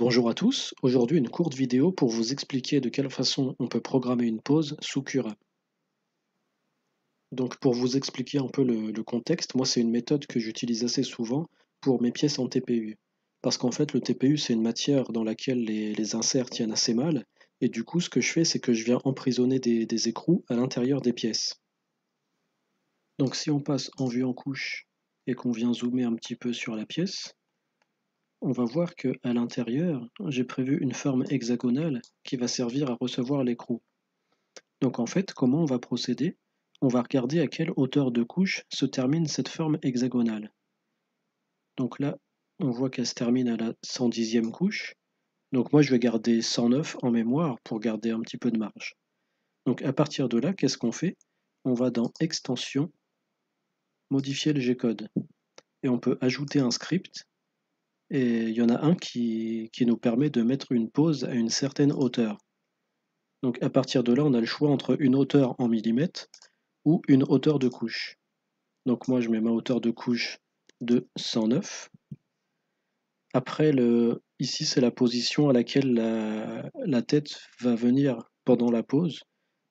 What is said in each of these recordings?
Bonjour à tous, aujourd'hui une courte vidéo pour vous expliquer de quelle façon on peut programmer une pause sous Cura. Donc pour vous expliquer un peu le contexte, moi c'est une méthode que j'utilise assez souvent pour mes pièces en TPU. Parce qu'en fait le TPU c'est une matière dans laquelle les inserts tiennent assez mal, et du coup ce que je fais c'est que je viens emprisonner des écrous à l'intérieur des pièces. Donc si on passe en vue en couche et qu'on vient zoomer un petit peu sur la pièce, on va voir que à l'intérieur, j'ai prévu une forme hexagonale qui va servir à recevoir l'écrou. Donc en fait, comment on va procéder? On va regarder à quelle hauteur de couche se termine cette forme hexagonale. Donc là, on voit qu'elle se termine à la 110e couche. Donc moi, je vais garder 109 en mémoire pour garder un petit peu de marge. Donc à partir de là, qu'est-ce qu'on fait? On va dans Extension, modifier le G-code. Et on peut ajouter un script. Et il y en a un qui nous permet de mettre une pause à une certaine hauteur. Donc à partir de là, on a le choix entre une hauteur en millimètres ou une hauteur de couche. Donc moi, je mets ma hauteur de couche de 109. Après, ici, c'est la position à laquelle la tête va venir pendant la pause.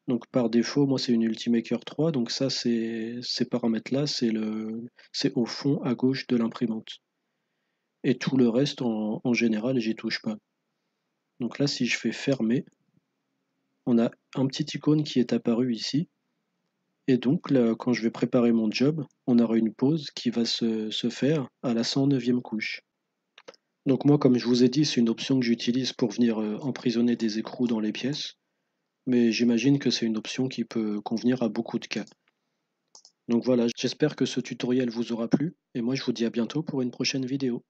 Donc par défaut, moi, c'est une Ultimaker 3. Donc ça, ces paramètres-là, c'est au fond à gauche de l'imprimante. Et tout le reste, en général, j'y touche pas. Donc là, si je fais fermer, on a un petit icône qui est apparu ici. Et donc, là, quand je vais préparer mon job, on aura une pause qui va se faire à la 109e couche. Donc moi, comme je vous ai dit, c'est une option que j'utilise pour venir emprisonner des écrous dans les pièces, mais j'imagine que c'est une option qui peut convenir à beaucoup de cas. Donc voilà, j'espère que ce tutoriel vous aura plu, et moi je vous dis à bientôt pour une prochaine vidéo.